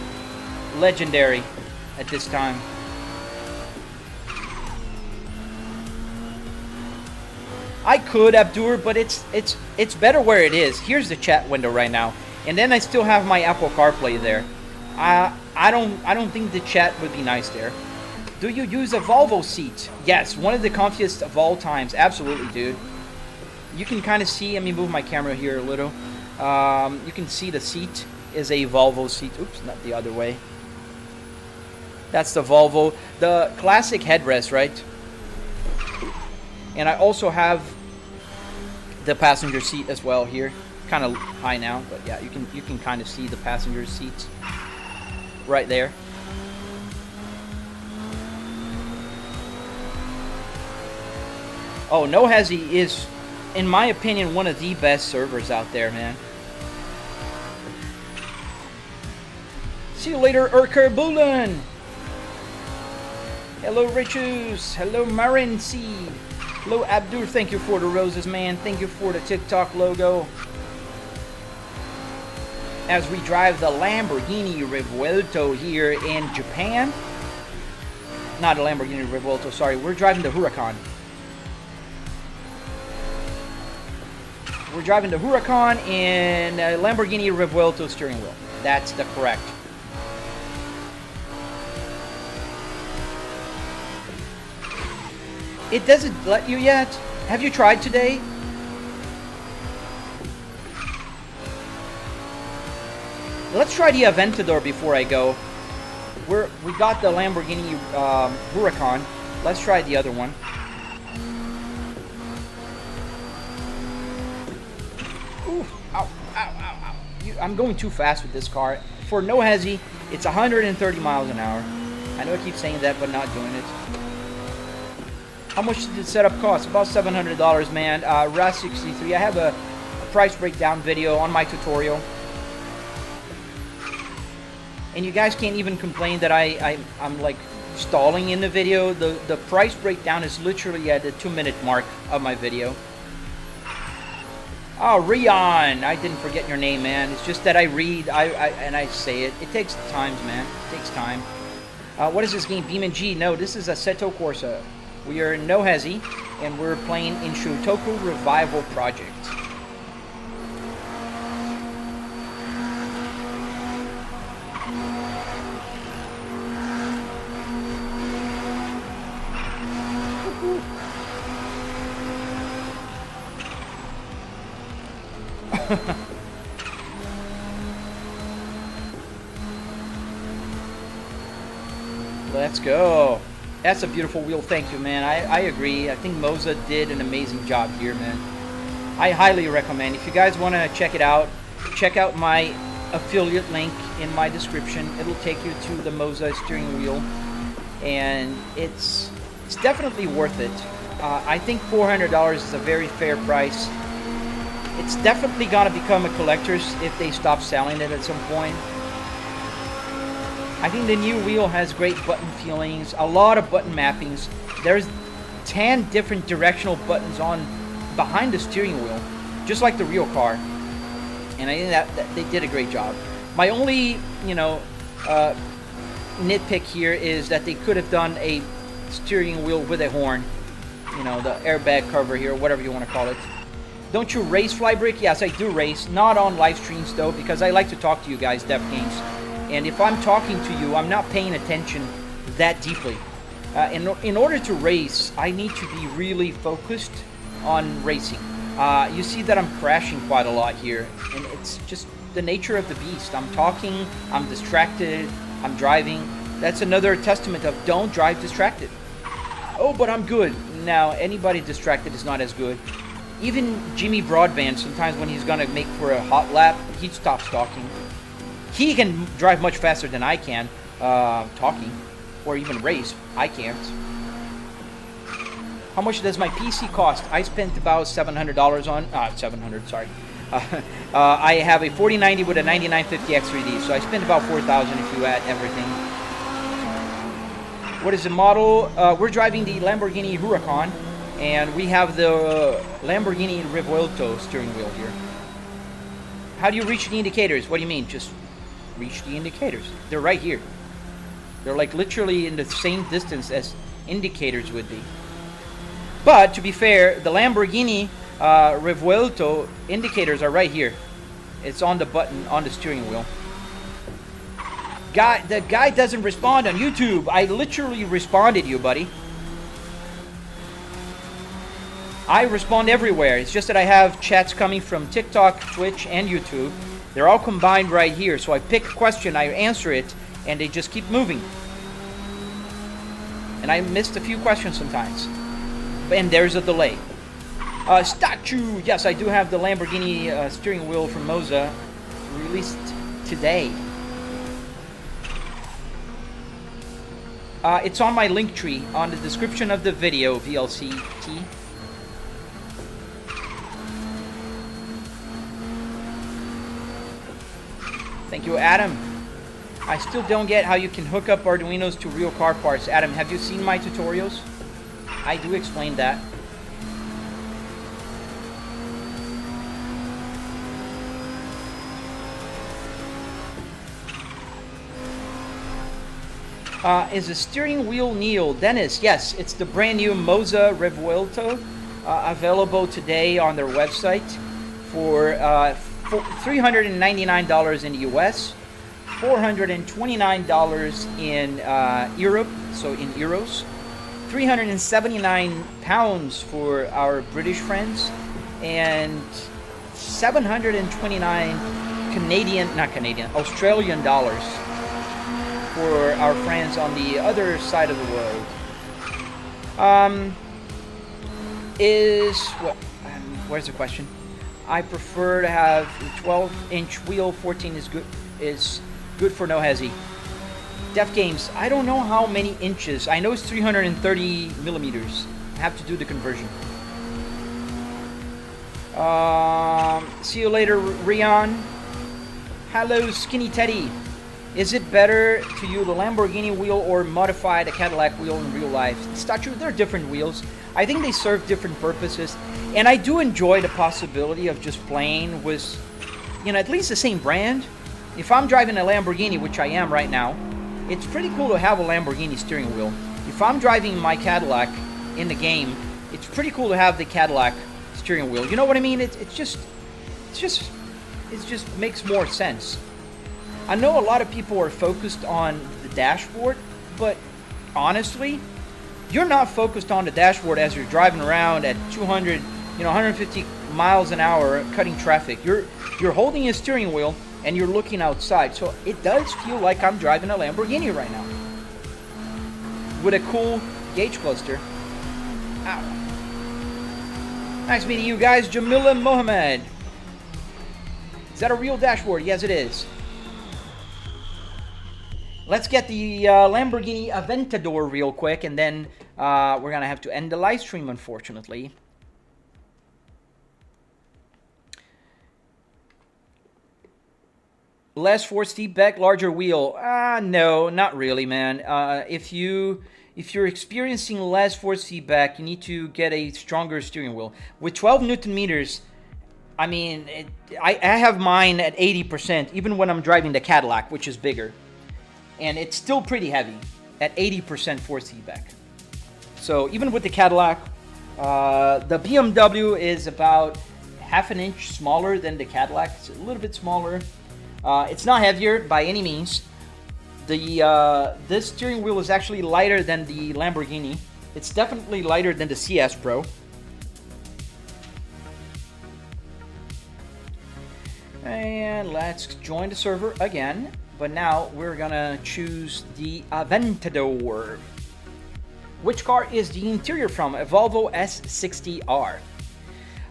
Legendary at this time. I could, Abdur, but it's better where it is. Here's the chat window right now, and then I still have my Apple CarPlay there. I don't think the chat would be nice there. Do you use a Volvo seat? Yes, one of the comfiest of all times. Absolutely, dude. You can kind of see. Let me move my camera here a little. You can see the seat is a Volvo seat. Oops, not the other way. That's the Volvo, the classic headrest, right? And I also have the passenger seat as well here. Kind of high now, but yeah, you can kind of see the passenger seats right there. Oh, No Hesi is in my opinion, one of the best servers out there, man. See you later, Urker Bulan. Hello, Richus. Hello, Marin Seed. Hello, Abdur. Thank you for the roses, man. Thank you for the TikTok logo. As we drive the Lamborghini Revuelto here in Japan. Not a Lamborghini Revuelto, sorry. We're driving the Huracan. We're driving the Huracan in a Lamborghini Revuelto steering wheel. That's the correct. It doesn't let you yet. Have you tried today? Let's try the Aventador before I go. We got the Lamborghini Huracan. Let's try the other one. Ooh, ow, ow, ow, ow. I'm going too fast with this car. For no hezzy, it's 130 miles an hour. I know I keep saying that, but not doing it. How much did the setup cost? About $700, man. RAS63. I have a price breakdown video on my tutorial. And you guys can't even complain that I'm like stalling in the video. The price breakdown is literally at the 2-minute mark of my video. Oh, Rion! I didn't forget your name, man. It's just that I read and I say it. It takes time, man. It takes time. What is this game? BeamNG? No, this is Assetto Corsa. We are in No Hezzy, and we're playing in Shotoku Revival Project. Let's go. That's a beautiful wheel. Thank you, man. I agree. I think Moza did an amazing job here, man. I highly recommend. If you guys want to check it out, check out my affiliate link in my description. It'll take you to the Moza steering wheel, and it's definitely worth it. I think $400 is a very fair price. It's definitely gonna become a collector's if they stop selling it at some point. I think the new wheel has great button feelings, a lot of button mappings. There's 10 different directional buttons on behind the steering wheel, just like the real car. And I think that they did a great job. My only, nitpick here is that they could have done a steering wheel with a horn. The airbag cover here, whatever you want to call it. Don't you race, Flybrick? Yes, I do race. Not on live streams, though, because I like to talk to you guys, Dev Games. And if I'm talking to you, I'm not paying attention that deeply. In order to race, I need to be really focused on racing. You see that I'm crashing quite a lot here, and it's just the nature of the beast. I'm talking, I'm distracted, I'm driving. That's another testament of don't drive distracted. Oh, but I'm good. Now, anybody distracted is not as good. Even Jimmy Broadband, sometimes when he's gonna make for a hot lap, he stops talking. He can drive much faster than I can, talking, or even race. I can't. How much does my PC cost? I spent about $700 on, $700, sorry. I have a 4090 with a 9950 X3D, so I spent about $4,000 if you add everything. What is the model? We're driving the Lamborghini Huracan, and we have the Lamborghini Revuelto steering wheel here. How do you reach the indicators? What do you mean? Just reach the indicators. They're right here. They're like literally in the same distance as indicators would be. But to be fair, the Lamborghini Revuelto indicators are right here. It's on the button on the steering wheel. The guy doesn't respond on YouTube. I literally responded you, buddy. I respond everywhere. It's just that I have chats coming from TikTok, Twitch, and YouTube. They're all combined right here. So I pick a question, I answer it, and they just keep moving. And I missed a few questions sometimes. And there's a delay. Statue! Yes, I do have the Lamborghini steering wheel from Moza, released today. It's on my Linktree, on the description of the video, VLCT. Thank you, Adam. I still don't get how you can hook up Arduinos to real car parts. Adam, have you seen my tutorials? I do explain that. Is the steering wheel Neil? Dennis, yes, it's the brand new Moza Revuelto, available today on their website for $399 in the US, $429 in Europe, so in euros, 379 pounds for our British friends, and 729 Australian dollars for our friends on the other side of the world. Where's the question? I prefer to have a 12-inch wheel. 14 is good for no hezzy. Def Games, I don't know how many inches. I know it's 330 millimeters. I have to do the conversion. See you later, Rion. Hello, Skinny Teddy. Is it better to use a Lamborghini wheel or modify the Cadillac wheel in real life? It's not true. They're different wheels. I think they serve different purposes. And I do enjoy the possibility of just playing with, at least the same brand. If I'm driving a Lamborghini, which I am right now, it's pretty cool to have a Lamborghini steering wheel. If I'm driving my Cadillac in the game, it's pretty cool to have the Cadillac steering wheel. You know what I mean? It just makes more sense. I know a lot of people are focused on the dashboard, but honestly, you're not focused on the dashboard as you're driving around at 200, 150 miles an hour cutting traffic. You're holding a steering wheel and you're looking outside. So it does feel like I'm driving a Lamborghini right now with a cool gauge cluster. Ow. Nice meeting you guys. Jamila Mohammed. Is that a real dashboard? Yes, it is. Let's get the Lamborghini Aventador real quick, and then we're going to have to end the live stream, unfortunately. Less force feedback, larger wheel. No, not really, man. If you're experiencing less force feedback, you need to get a stronger steering wheel. With 12 Newton meters, I mean, I have mine at 80%, even when I'm driving the Cadillac, which is bigger. And it's still pretty heavy at 80% force feedback. So even with the Cadillac, the BMW is about half an inch smaller than the Cadillac. It's a little bit smaller. It's not heavier by any means. This steering wheel is actually lighter than the Lamborghini. It's definitely lighter than the CS Pro. And let's join the server again. But now we're gonna choose the Aventador. Which car is the interior from? A Volvo S60R.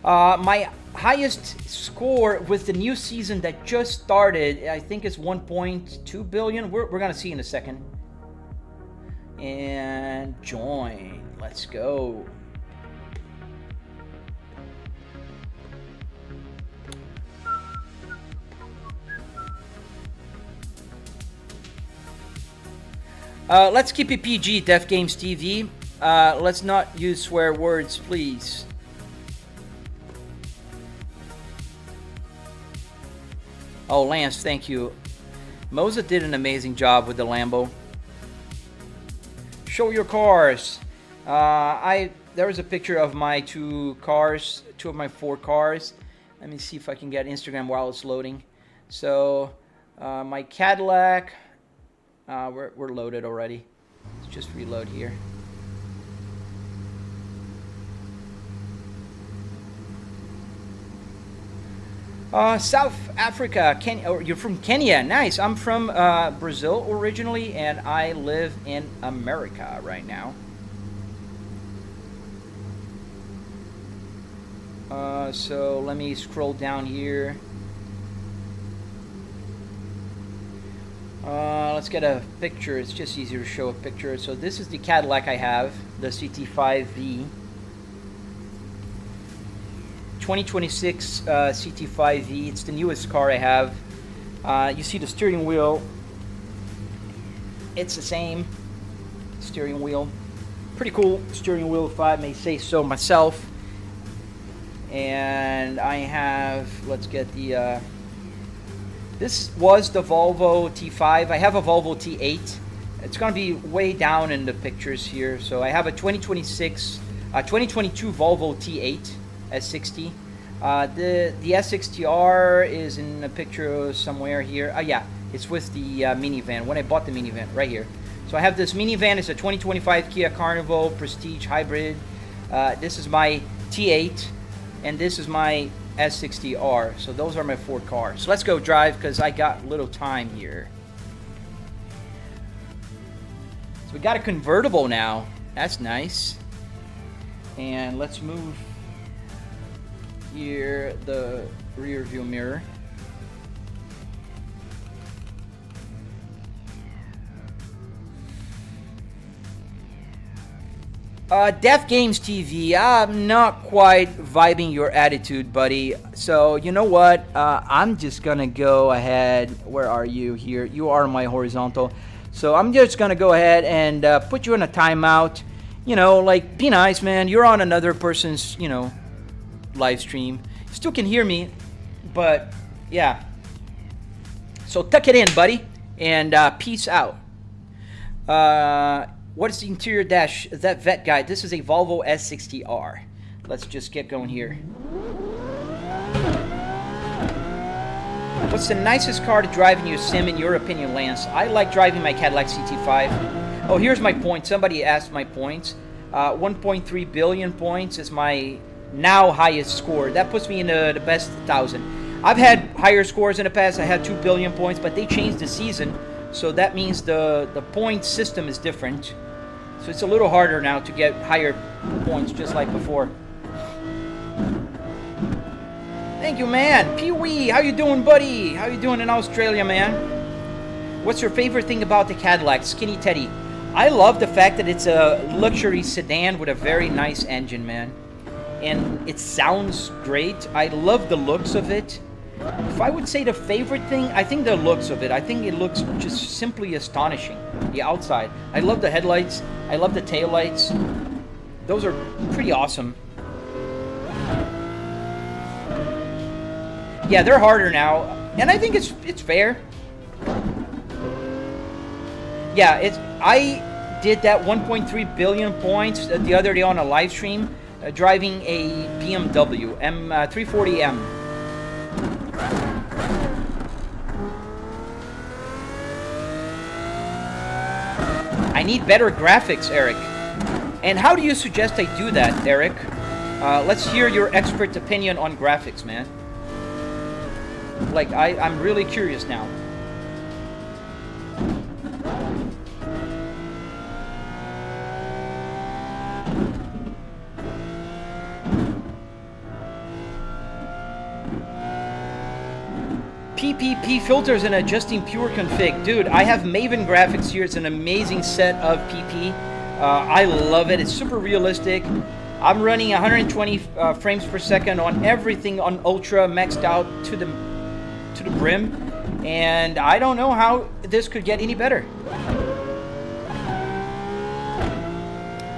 My highest score with the new season that just started, I think is 1.2 billion. We're gonna see in a second. And join. Let's go. Let's keep it PG, Def Games TV. Let's not use swear words, please. Oh, Lance, thank you. Moza did an amazing job with the Lambo. Show your cars. There was a picture of my two of my 4 cars. Let me see if I can get Instagram while it's loading. So, my Cadillac. We're loaded already. Let's just reload here. South Africa, Kenya. Oh, you're from Kenya. Nice. I'm from Brazil originally, and I live in America right now. So let me scroll down here. Let's get a picture. It's just easier to show a picture. So this is the Cadillac I have, the CT5V. 2026 CT5V. It's the newest car I have. You see the steering wheel. It's the same steering wheel. Pretty cool steering wheel, if I may say so myself. And I have, let's get the, this was the Volvo T5. I have a Volvo T8. It's going to be way down in the pictures here. So I have a 2022 Volvo T8 S60. The S60R is in a picture somewhere here. Yeah, it's with the minivan, when I bought the minivan, right here. So I have this minivan. It's a 2025 Kia Carnival Prestige Hybrid. This is my T8, and this is my S60R. So those are my 4 cars. So let's go drive, because I got little time here. So we got a convertible now. That's nice. And let's move here the rear view mirror. Def Games TV, I'm not quite vibing your attitude, buddy. So, you know what? I'm just gonna go ahead. Where are you here? You are my horizontal. So I'm just gonna go ahead and put you in a timeout. You know, like, be nice, man. You're on another person's, you know, live stream. You still can hear me, but yeah. So tuck it in, buddy, and peace out. What is the interior dash? That vet guide. This is a Volvo S60R. Let's just get going here. What's the nicest car to drive in your sim, in your opinion, Lance? I like driving my Cadillac CT5. Oh, here's my point. Somebody asked my points. 1.3 billion points is my now highest score. That puts me in the best 1,000. I've had higher scores in the past. I had 2 billion points, but they changed the season. So that means the point system is different. So it's a little harder now to get higher points, just like before. Thank you, man. Pee-wee, how you doing, buddy? How you doing in Australia, man? What's your favorite thing about the Cadillac? Skinny Teddy. I love the fact that it's a luxury sedan with a very nice engine, man. And it sounds great. I love the looks of it. If I would say the favorite thing, I think the looks of it. I think it looks just simply astonishing. The outside. I love the headlights. I love the taillights. Those are pretty awesome. Yeah, they're harder now, and I think it's fair. Yeah, I did that 1.3 billion points the other day on a live stream, driving a BMW M340M. I need better graphics, Eric. And how do you suggest I do that, Eric? Let's hear your expert opinion on graphics, man. Like, I'm really curious now. PPP filters and adjusting pure config. Dude, I have Maven graphics here. It's an amazing set of PP. I love it. It's super realistic. I'm running 120 frames per second on everything on Ultra, maxed out to the brim. And I don't know how this could get any better.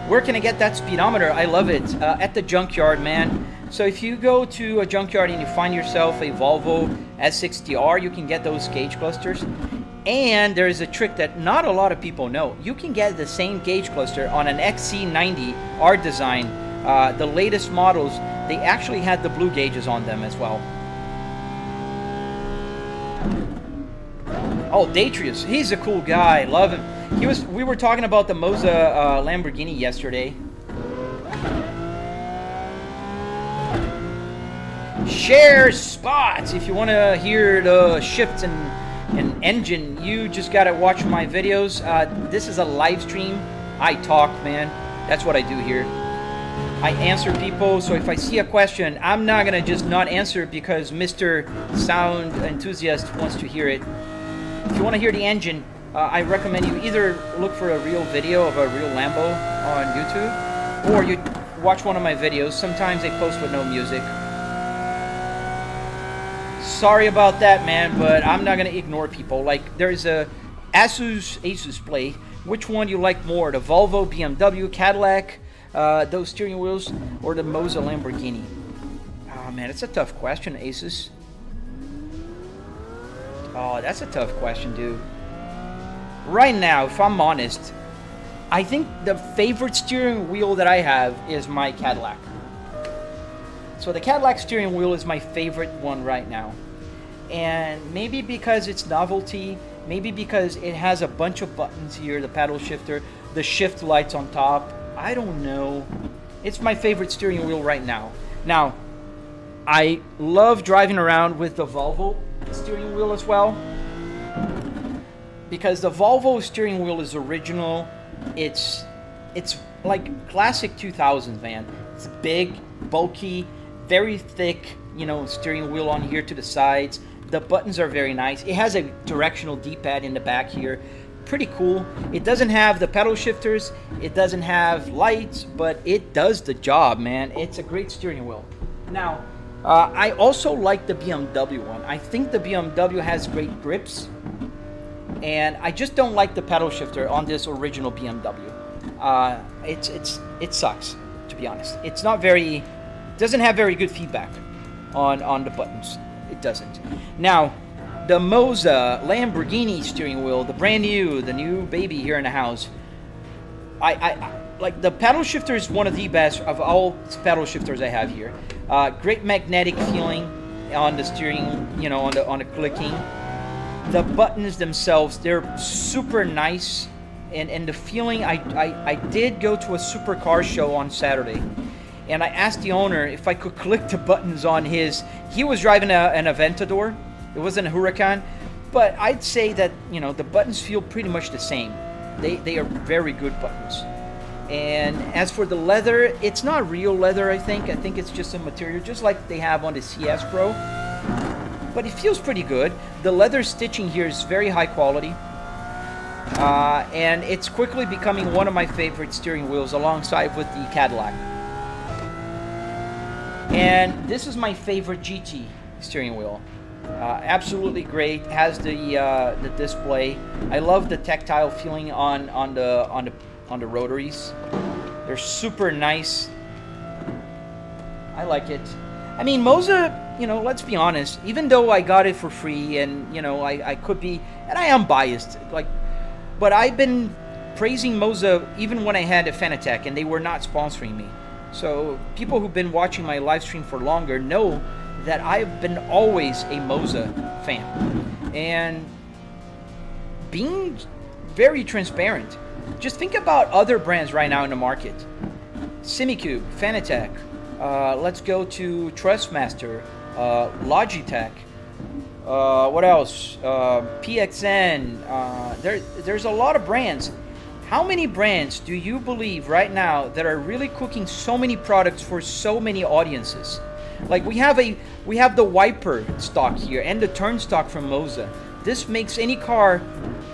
Where can I get that speedometer? I love it. At the junkyard, man. So if you go to a junkyard and you find yourself a Volvo S60R, you can get those gauge clusters. And there is a trick that not a lot of people know. You can get the same gauge cluster on an XC90 R design. The latest models, they actually had the blue gauges on them as well. Oh, Datrius, he's a cool guy. Love him. We were talking about the Moza Lamborghini yesterday. Share spots. If you want to hear the shifts and engine, you just got to watch my videos. This is a live stream. I talk, man. That's what I do here. I answer people, so if I see a question, I'm not going to just not answer because Mr. Sound Enthusiast wants to hear it. If you want to hear the engine, I recommend you either look for a real video of a real Lambo on YouTube, or you watch one of my videos. Sometimes they post with no music. Sorry about that, man, but I'm not gonna ignore people. Like, there's a Asus Play. Which one do you like more? The Volvo, BMW, Cadillac, those steering wheels, or the Moza Lamborghini? Oh man, it's a tough question, Asus. Oh, that's a tough question, dude. Right now, if I'm honest, I think the favorite steering wheel that I have is my Cadillac. So the Cadillac steering wheel is my favorite one right now. And maybe because it's novelty, maybe because it has a bunch of buttons here, the paddle shifter, the shift lights on top. I don't know. It's my favorite steering wheel right now. Now, I love driving around with the Volvo steering wheel as well, because the Volvo steering wheel is original. It's like classic 2000s, man. It's big, bulky, very thick, you know, steering wheel on here to the sides. The buttons are very nice. It has a directional D-pad in the back here. Pretty cool. It doesn't have the pedal shifters. It doesn't have lights, but it does the job, man. It's a great steering wheel. Now, I also like the BMW one. I think the BMW has great grips, and I just don't like the pedal shifter on this original BMW. It sucks, to be honest. It's not very, doesn't have very good feedback on the buttons. It doesn't. Now, the Moza Lamborghini steering wheel, the new baby here in the house. I like the paddle shifter is one of the best of all paddle shifters I have here. Great magnetic feeling on the steering, you know, on the clicking. The buttons themselves, they're super nice, and the feeling. I did go to a supercar show on Saturday, and I asked the owner if I could click the buttons on his. He was driving an Aventador. It wasn't a Huracan, but I'd say that, you know, the buttons feel pretty much the same. They are very good buttons. And as for the leather, it's not real leather, I think. I think it's just a material, just like they have on the CS Pro. But it feels pretty good. The leather stitching here is very high quality. And it's quickly becoming one of my favorite steering wheels alongside with the Cadillac. And this is my favorite GT steering wheel. Absolutely great. Has the display. I love the tactile feeling on the rotaries. They're super nice. I like it. I mean, Moza, you know, let's be honest, even though I got it for free, and, you know, I could be, and I am biased, like, but I've been praising Moza even when I had a Fanatec and they were not sponsoring me. So people who've been watching my live stream for longer know that I've been always a Moza fan. And being very transparent, just think about other brands right now in the market. Simicube, Fanatec, let's go to Trustmaster, Logitech, what else? PXN. There's a lot of brands. How many brands do you believe right now that are really cooking so many products for so many audiences? Like we have the wiper stock here and the turn stock from Moza. This makes any car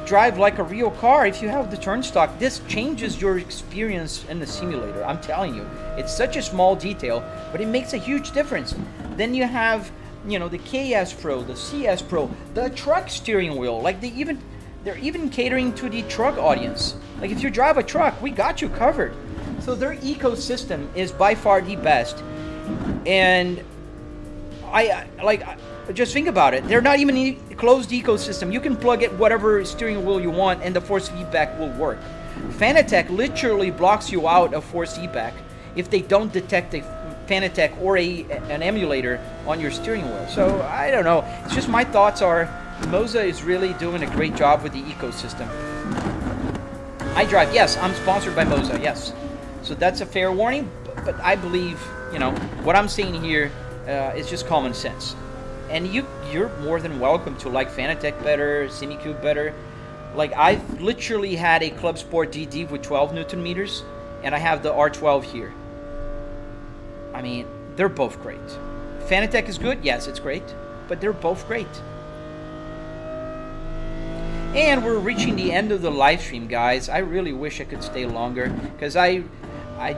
drive like a real car. If you have the turn stock, this changes your experience in the simulator. I'm telling you, it's such a small detail, but it makes a huge difference. Then you have, you know, the KS Pro, the CS Pro, the truck steering wheel. Like they're even catering to the truck audience. Like if you drive a truck, we got you covered. So their ecosystem is by far the best. And just think about it. They're not even a closed ecosystem. You can plug it whatever steering wheel you want and the force feedback will work. Fanatec literally blocks you out of force feedback if they don't detect a Fanatec or an emulator on your steering wheel. So I don't know. It's just my thoughts are Moza is really doing a great job with the ecosystem. Yes, I'm sponsored by Moza, yes. So that's a fair warning, but I believe, you know, what I'm saying here is just common sense. And you're more than welcome to like Fanatec better, Simicube better. Like I've literally had a Club Sport DD with 12 Newton meters, and I have the R12 here. I mean, they're both great. Fanatec is good, yes, it's great, but they're both great. And we're reaching the end of the live stream, guys. I really wish I could stay longer, because I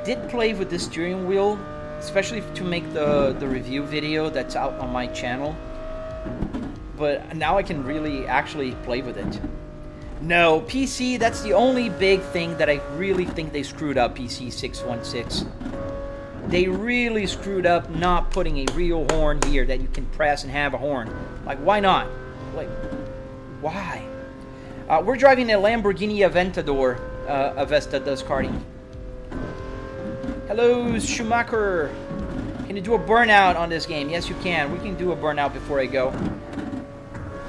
did play with this steering wheel, especially to make the review video that's out on my channel. but now I can really actually play with it. No, PC, that's the only big thing that I really think they screwed up, PC 616. They really screwed up not putting a real horn here that you can press and have a horn. Like, why not? Like, why? We're driving a Lamborghini Aventador. Avesta does karting. Hello, Schumacher. Can you do a burnout on this game? Yes, you can. We can do a burnout before I go.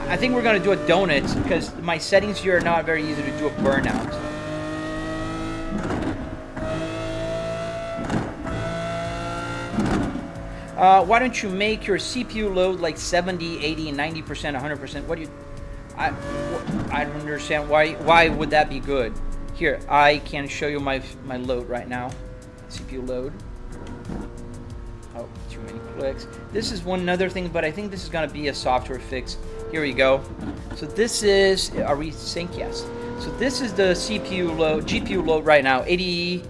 I think we're going to do a donut because my settings here are not very easy to do a burnout. Why don't you make your CPU load like 70, 80, 90%, 100%? What do you... I don't understand. Why would that be good? Here, I can show you my load right now. CPU load. Oh, too many clicks. This is one other thing, but I think this is going to be a software fix. Here we go. So this is... Are we sync? Yes. So this is the CPU load, GPU load right now. 80,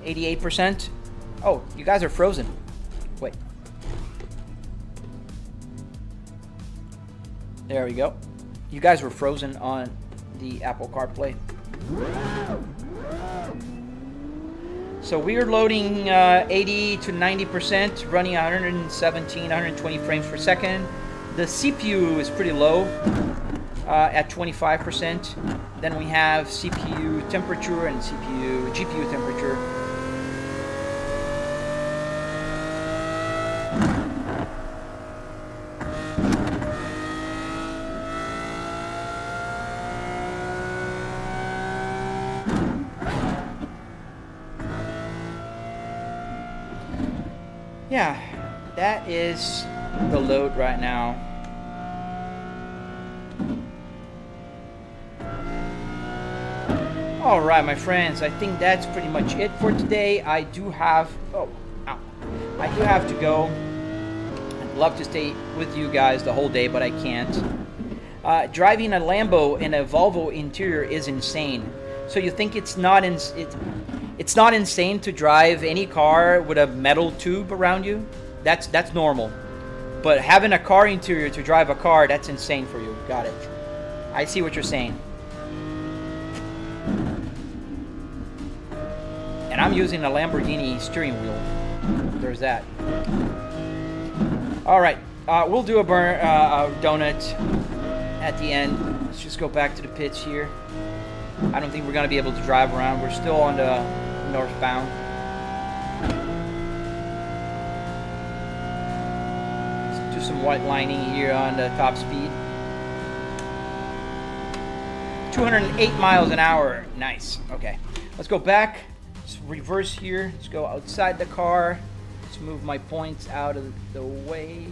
88%. Oh, you guys are frozen. Wait. There we go. You guys were frozen on the Apple CarPlay. So we are loading 80 to 90%, running 117, 120 frames per second. The CPU is pretty low at 25%. Then we have CPU temperature and GPU temperature. Yeah, that is the load right now. All right, my friends, I think that's pretty much it for today. I do have to go. I'd love to stay with you guys the whole day, but I can't. Driving a Lambo in a Volvo interior is insane. So you think it's not insane to drive any car with a metal tube around you? That's normal. But having a car interior to drive a car, that's insane for you. Got it. I see what you're saying. And I'm using a Lamborghini steering wheel. There's that. All right, we'll do a donut at the end. Let's just go back to the pits here. I don't think we're going to be able to drive around. We're still on the northbound. Let's do some white lining here on the top speed. 208 miles an hour. Nice. Okay. Let's go back. Let's reverse here. Let's go outside the car. Let's move my points out of the way.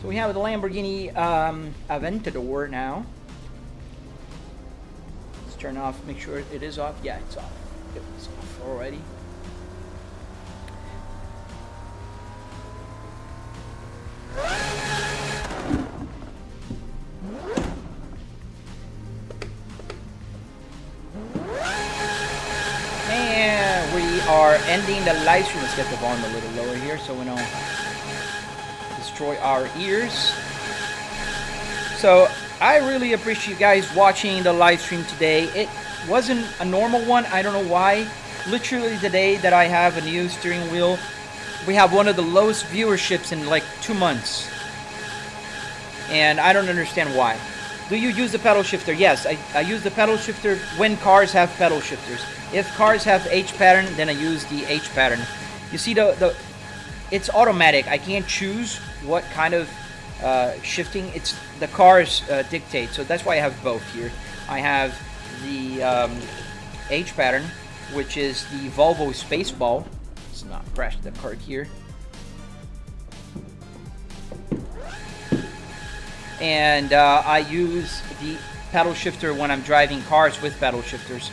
So we have the Lamborghini Aventador now. Turn off, make sure it is off. Yeah, it's off. It's off already. And we are ending the live stream. Let's get the volume a little lower here so we don't destroy our ears. So I really appreciate you guys watching the live stream today. It wasn't a normal one. I don't know why. Literally the day that I have a new steering wheel, we have one of the lowest viewerships in like 2 months. And I don't understand why. Do you use the pedal shifter? Yes, I use the pedal shifter when cars have pedal shifters. If cars have H pattern, then I use the H pattern. You see it's automatic. I can't choose what kind of shifting. It's the cars dictate, so that's why I have both here. I have the H pattern, which is the Volvo Spaceball. Let's not crash the card here. And I use the pedal shifter when I'm driving cars with pedal shifters.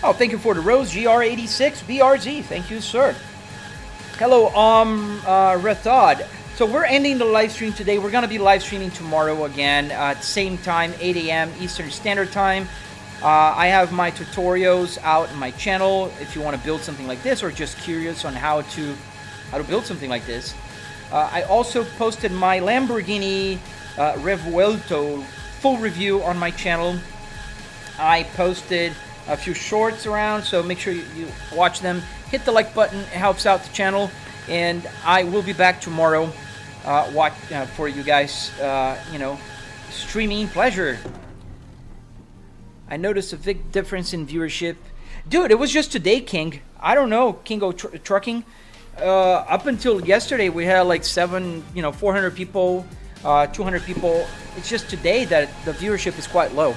Oh, thank you for the rose, GR86 BRZ. Thank you, sir. Hello, Rathod. So we're ending the live stream today. We're going to be live streaming tomorrow again at same time, 8 a.m. Eastern Standard Time. I have my tutorials out on my channel if you want to build something like this or just curious on how to build something like this. I also posted my Lamborghini Revuelto full review on my channel. I posted a few shorts around, so make sure you watch them. Hit the like button, it helps out the channel. And I will be back tomorrow for you guys, streaming pleasure. I noticed a big difference in viewership. Dude, it was just today, King. I don't know, Kingo Trucking. Up until yesterday, we had like 400 people, 200 people. It's just today that the viewership is quite low.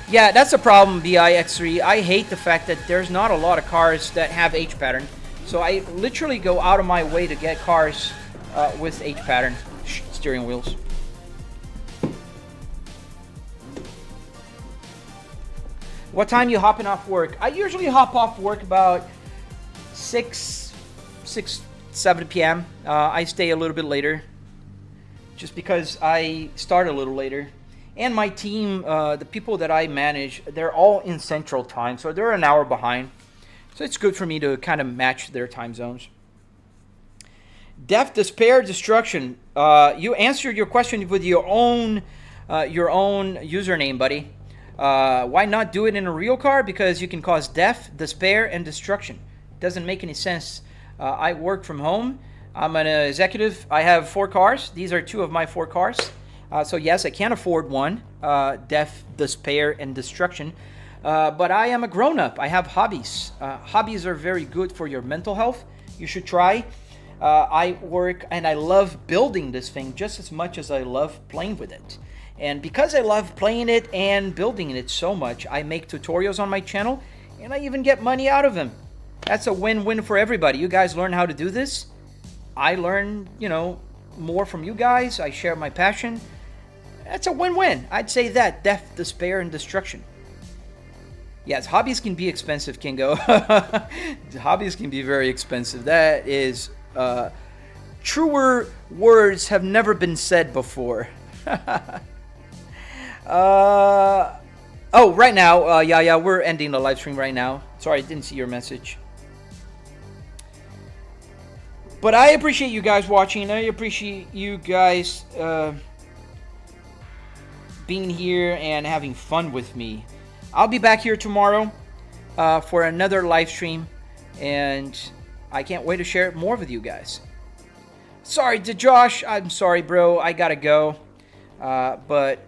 Yeah, that's the problem, BIX3. I hate the fact that there's not a lot of cars that have H pattern. So I literally go out of my way to get cars with H pattern steering wheels. What time you hopping off work? I usually hop off work about 7 p.m. I stay a little bit later just because I start a little later. And my team, the people that I manage, they're all in Central Time, so they're an hour behind. So it's good for me to kind of match their time zones. Death, Despair, Destruction. You answered your question with your own username, buddy. Why not do it in a real car? Because you can cause death, despair, and destruction. Doesn't make any sense. I work from home. I'm an executive. I have 4 cars. These are 2 of my 4 cars. So yes, I can afford one, death, despair, and destruction. But I am a grown-up. I have hobbies. Hobbies are very good for your mental health. You should try. I work and I love building this thing just as much as I love playing with it. And because I love playing it and building it so much, I make tutorials on my channel and I even get money out of them. That's a win-win for everybody. You guys learn how to do this. I learn, more from you guys. I share my passion. That's a win-win. I'd say that. Death, despair, and destruction. Yes, hobbies can be expensive, Kingo. Hobbies can be very expensive. That is... truer words have never been said before. Right now. Yeah, we're ending the live stream right now. Sorry, I didn't see your message. But I appreciate you guys watching. I appreciate you guys... being here and having fun with me. I'll be back here tomorrow for another live stream, and I can't wait to share it more with you guys. Sorry to Josh, I'm sorry, bro, I gotta go. But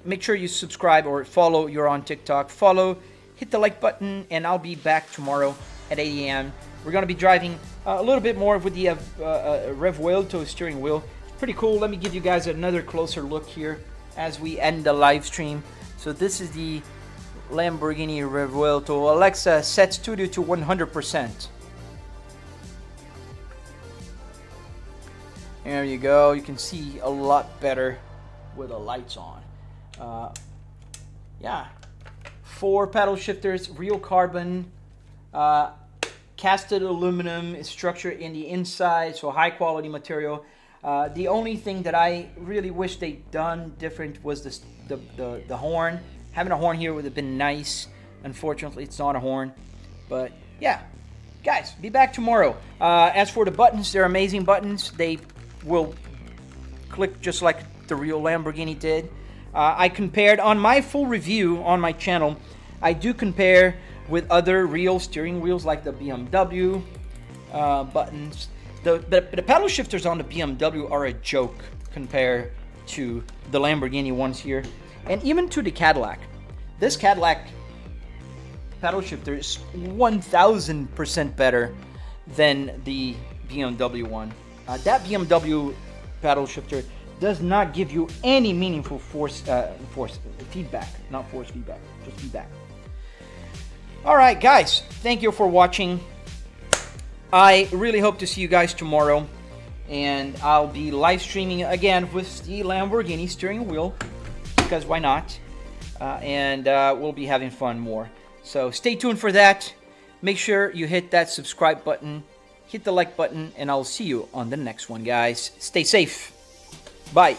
make sure you subscribe or follow. You're on TikTok. Follow, hit the like button, and I'll be back tomorrow at 8 a.m. We're gonna be driving a little bit more with the Revuelto steering wheel. It's pretty cool. Let me give you guys another closer look here as we end the live stream. So this is the Lamborghini Revuelto. Alexa, set studio to 100%. There you go. You can see a lot better with the lights on. Yeah. 4 paddle shifters, real carbon, casted aluminum structure in the inside, so high quality material. The only thing that I really wish they'd done different was the horn. Having a horn here would have been nice. Unfortunately, it's not a horn. But yeah, guys, be back tomorrow. As for the buttons, they're amazing buttons. They will click just like the real Lamborghini did. I compared on my full review on my channel. I do compare with other real steering wheels like the BMW buttons. The paddle shifters on the BMW are a joke compared to the Lamborghini ones here, and even to the Cadillac. This Cadillac paddle shifter is 1000% better than the BMW one. That BMW paddle shifter does not give you any meaningful force feedback, not force feedback, just feedback. All right, guys, thank you for watching. I really hope to see you guys tomorrow, and I'll be live streaming again with the Lamborghini steering wheel, because why not? And we'll be having fun more. So stay tuned for that. Make sure you hit that subscribe button, hit the like button, and I'll see you on the next one, guys. Stay safe. Bye.